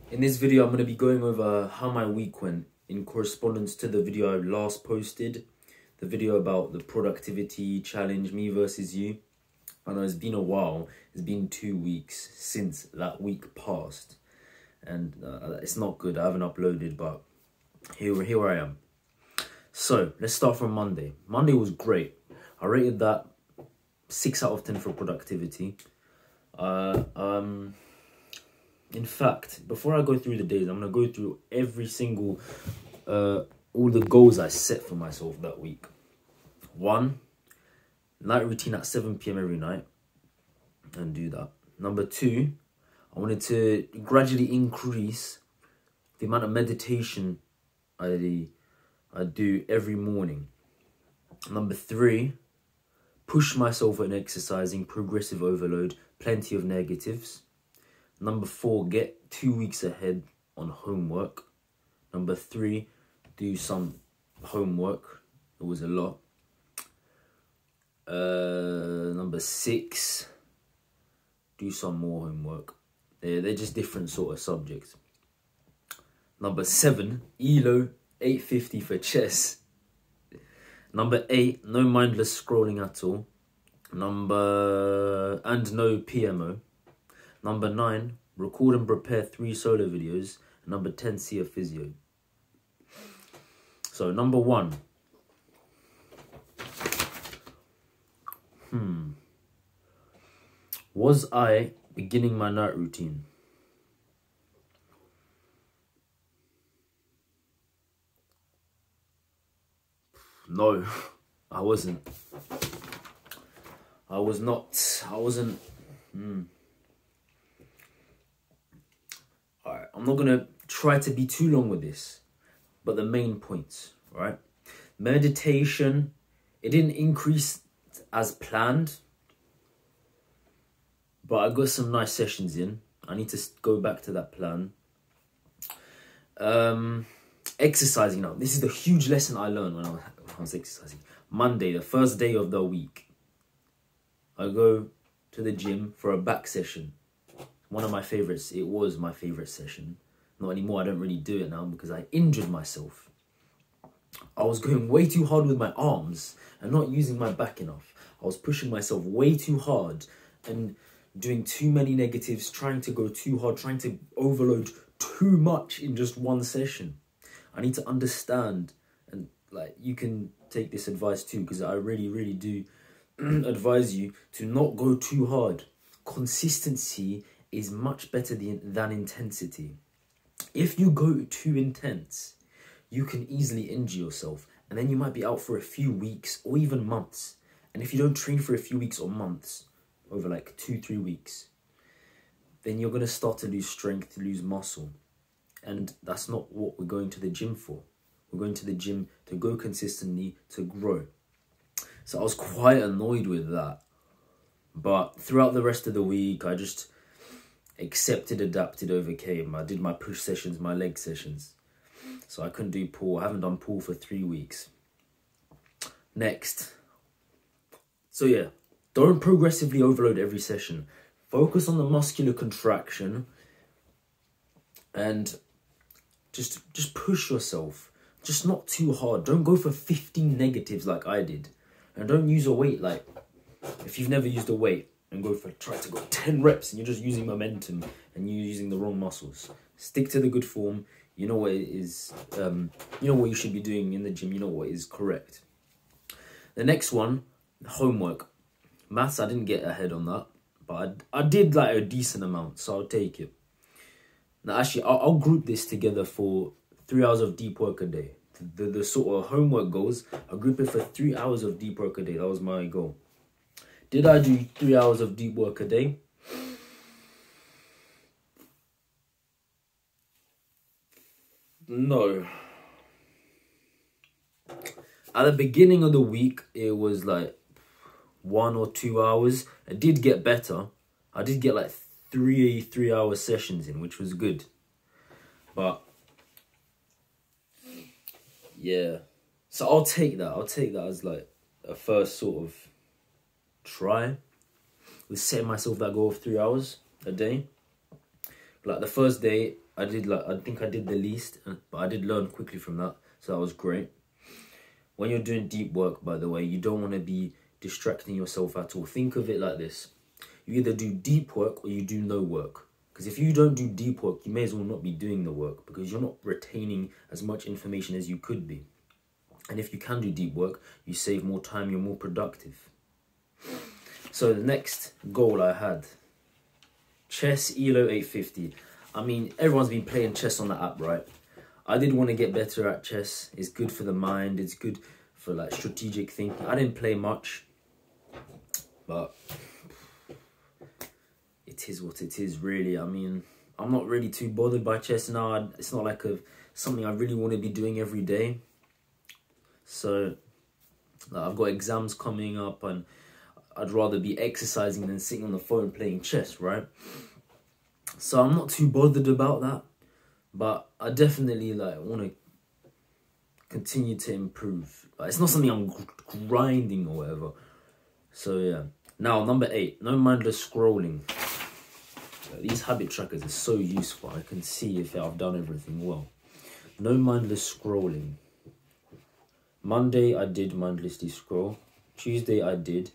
In this video, I'm going to be going over how my week went in correspondence to the video I last posted. The video about the productivity challenge, me versus you. I know it's been a while. It's been 2 weeks since that week passed. And it's not good. I haven't uploaded, but here I am. So, let's start from Monday. Monday was great. I rated that 6 out of 10 for productivity. In fact, before I go through the days, I'm going to go through every single, all the goals I set for myself that week. 1, night routine at 7 PM every night, and do that. Number 2, I wanted to gradually increase the amount of meditation I do every morning. Number 3, push myself in exercising, progressive overload, plenty of negatives. Number 4, get 2 weeks ahead on homework. Number 3, do some homework. It was a lot. Number 6, do some more homework. They're just different sort of subjects. Number 7, ELO 850 for chess. Number 8, no mindless scrolling at all. And no PMO. Number 9, record and prepare 3 solo videos. And number 10, see a physio. So, number 1. Was I beginning my night routine? No, I wasn't. I wasn't. Alright, I'm not going to try to be too long with this, but the main points, right? Meditation, it didn't increase as planned, but I got some nice sessions in. I need to go back to that plan. Exercising now. This is the huge lesson I learned when I was exercising. Monday, the first day of the week, I go to the gym for a back session. One of my favorites. It was my favorite session. Not anymore. I don't really do it now because I injured myself. I was going way too hard with my arms and not using my back enough. I was pushing myself way too hard and doing too many negatives, trying to go too hard, trying to overload too much in just one session. I need to understand, and like you can take this advice too, because I really do advise you to not go too hard. Consistency is much better than intensity. If you go too intense, you can easily injure yourself, and then you might be out for a few weeks or even months. And if you don't train for a few weeks or months, over like 2-3 weeks, then you're going to start to lose strength, lose muscle. And that's not what we're going to the gym for. We're going to the gym to go consistently, to grow. So I was quite annoyed with that. But throughout the rest of the week, I just accepted, adapted, overcame. I did my push sessions, my leg sessions. So I couldn't do pull. I haven't done pull for 3 weeks. Next. So yeah, don't progressively overload every session. Focus on the muscular contraction and just push yourself. Just not too hard. Don't go for 15 negatives like I did. And don't use a weight like, if you've never used a weight, and try to go 10 reps and you're just using momentum and you're using the wrong muscles. Stick to the good form. You know what it is. You know what you should be doing in the gym. You know what is correct. The next one, homework. Maths, I didn't get ahead on that, but I did like a decent amount, so I'll take it. Now, actually, I'll group this together for 3 hours of deep work a day. The sort of homework goals, I'll group it for 3 hours of deep work a day. That was my goal. Did I do 3 hours of deep work a day? No. At the beginning of the week, it was like 1 or 2 hours. I did get better. I did get like 3-hour sessions in, which was good. But yeah, so I'll take that. I'll take that as like a first sort of try with setting myself that goal of 3 hours a day. Like the first day, I think I did the least, but I did learn quickly from that, so that was great. When you're doing deep work, by the way, you don't want to be distracting yourself at all. Think of it like this. You either do deep work or you do no work. Because if you don't do deep work, you may as well not be doing the work, because you're not retaining as much information as you could be. And if you can do deep work, you save more time, you're more productive. So the next goal I had, chess ELO 850. I mean, everyone's been playing chess on the app, right? I did want to get better at chess. It's good for the mind. It's good for like strategic thinking. I didn't play much, but it is what it is, really. I mean, I'm not really too bothered by chess now. It's not like something I really want to be doing every day. So I've got exams coming up, and I'd rather be exercising than sitting on the phone playing chess, right? So I'm not too bothered about that, but I definitely like want to continue to improve. Like, it's not something I'm grinding or whatever. So yeah. Now, number 8, no mindless scrolling. These habit trackers are so useful. I can see if I've done everything well. No mindless scrolling. Monday, I did mindlessly scroll. Tuesday, I did.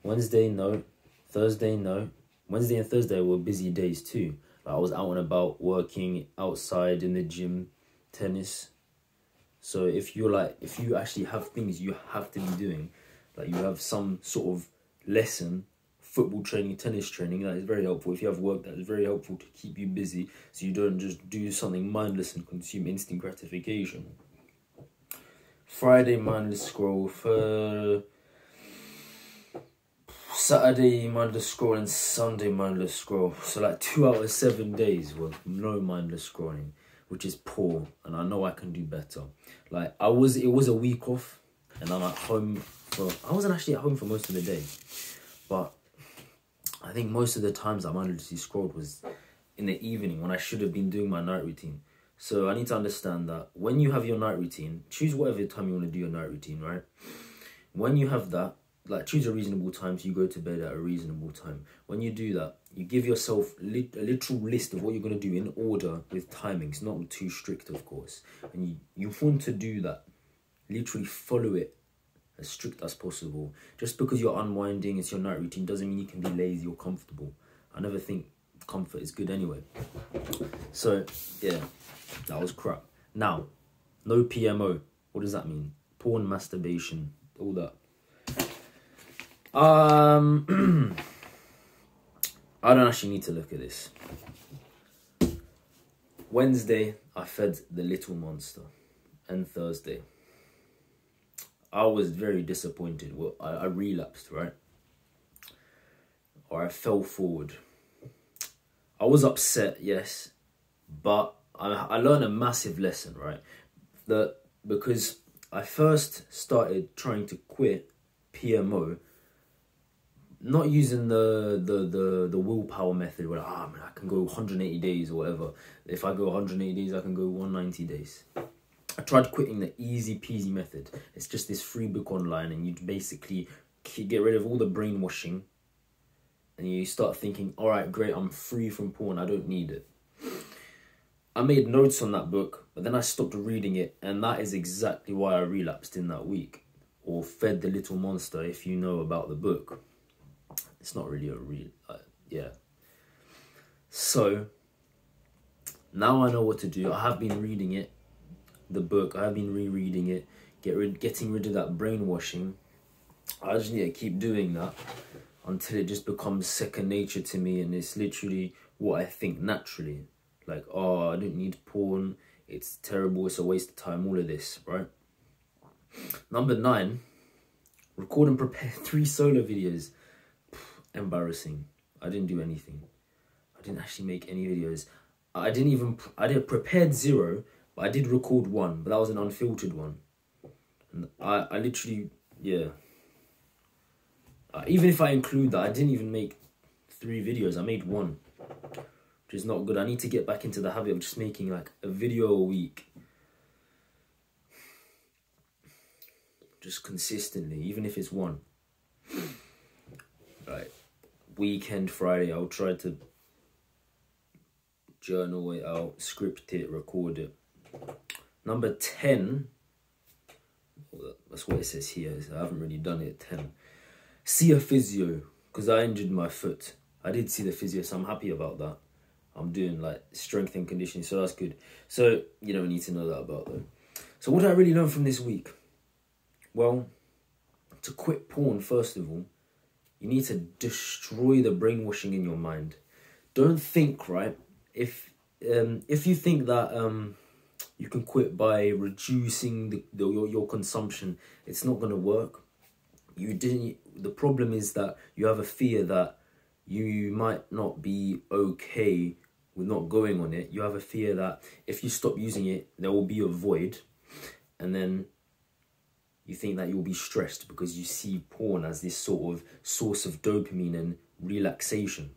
Wednesday, no. Thursday, no. Wednesday and Thursday were busy days too. Like, I was out and about, working outside in the gym, tennis. So if you actually have things you have to be doing, like you have some sort of lesson, football training, tennis training, that is very helpful. If you have work, that is very helpful to keep you busy, so you don't just do something mindless and consume instant gratification. Friday, mindless scroll. For Saturday, mindless scroll, and Sunday, mindless scroll. So like 2 out of 7 days were no mindless scrolling, which is poor, and I know I can do better. Like it was a week off, and I'm at home I wasn't actually at home for most of the day, but I think most of the times I mindlessly scrolled was in the evening when I should have been doing my night routine. So I need to understand that when you have your night routine, choose whatever time you want to do your night routine, right? When you have that, like, choose a reasonable time so you go to bed at a reasonable time. When you do that, you give yourself a literal list of what you're going to do in order with timings, not too strict, of course. And you want to do that. Literally follow it as strict as possible. Just because you're unwinding, it's your night routine, doesn't mean you can be lazy or comfortable. I never think comfort is good anyway. So, yeah, that was crap. Now, no PMO. What does that mean? Porn, masturbation, all that. I don't actually need to look at this. Wednesday, I fed the little monster. And Thursday, I was very disappointed. Well, I relapsed, right? Or I fell forward. I was upset, yes. But I learned a massive lesson, right? Because I first started trying to quit PMO, not using the willpower method where man, I can go 180 days or whatever. If I go 180 days, I can go 190 days. I tried quitting the easy peasy method. It's just this free book online, and you basically get rid of all the brainwashing, and you start thinking, all right, great, I'm free from porn, I don't need it. I made notes on that book, but then I stopped reading it, and that is exactly why I relapsed in that week, or fed the little monster, if you know about the book. It's not really a real, yeah. So, now I know what to do. I have been reading it, the book. I have been rereading it, getting rid of that brainwashing. I just need to keep doing that until it just becomes second nature to me, and it's literally what I think naturally. Like, oh, I don't need porn, it's terrible, it's a waste of time, all of this, right? Number 9, record and prepare 3 solo videos. Embarrassing. I didn't do anything. I didn't actually make any videos. I did prepared 0, but I did record 1, but that was an unfiltered one. And I literally, yeah. Even if I include that, I didn't even make 3 videos. I made 1, which is not good. I need to get back into the habit of just making like a video a week. Just consistently, even if it's 1. Right. Weekend, Friday, I'll try to journal it out, script it, record it. Number 10, well, that's what it says here. I haven't really done it at 10. See a physio, because I injured my foot. I did see the physio, so I'm happy about that. I'm doing like strength and conditioning, so that's good. So you don't need to know that about though. So what did I really learn from this week? Well, to quit porn, first of all, you need to destroy the brainwashing in your mind. Don't think, right? If you think that you can quit by reducing your consumption, it's not gonna work. The problem is that you have a fear that you might not be okay with not going on it. You have a fear that if you stop using it, there will be a void, and then you think that you'll be stressed because you see porn as this sort of source of dopamine and relaxation.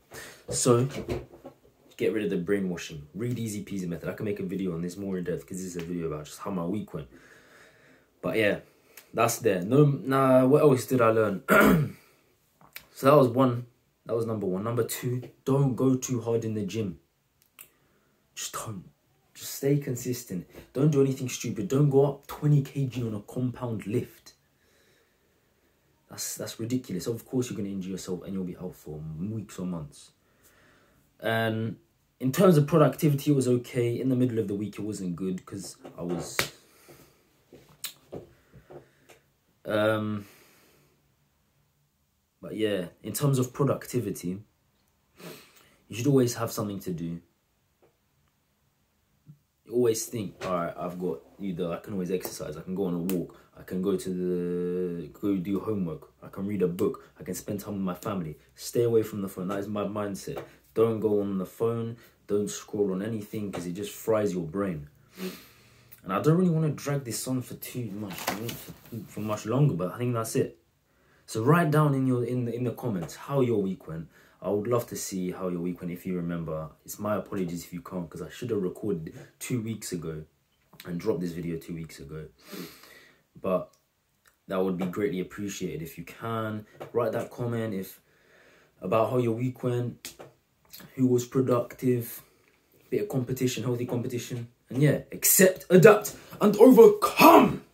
So get rid of the brainwashing. Read Easy Peasy Method. I can make a video on this more in depth because this is a video about just how my week went. But yeah, that's there. What else did I learn? So that was one. That was number 1. Number 2, don't go too hard in the gym. Just don't. Just stay consistent. Don't do anything stupid. Don't go up 20 kg on a compound lift. That's ridiculous. Of course you're going to injure yourself and you'll be out for weeks or months. And in terms of productivity, it was okay. In the middle of the week, it wasn't good because I was... But yeah, in terms of productivity, you should always have something to do. You always think, all right, I've got either, I can always exercise, I can go on a walk, I can go do homework, I can read a book, I can spend time with my family. Stay away from the phone. That is my mindset. Don't go on the phone, don't scroll on anything because it just fries your brain. And I don't really want to drag this on for too much, for much longer, but I think that's it. So write down in the comments how your week went. I would love to see how your week went if you remember. It's my apologies if you can't, because I should have recorded 2 weeks ago and dropped this video 2 weeks ago. But that would be greatly appreciated if you can. Write that comment about how your week went, who was productive, bit of competition, healthy competition. And yeah, accept, adapt, and overcome!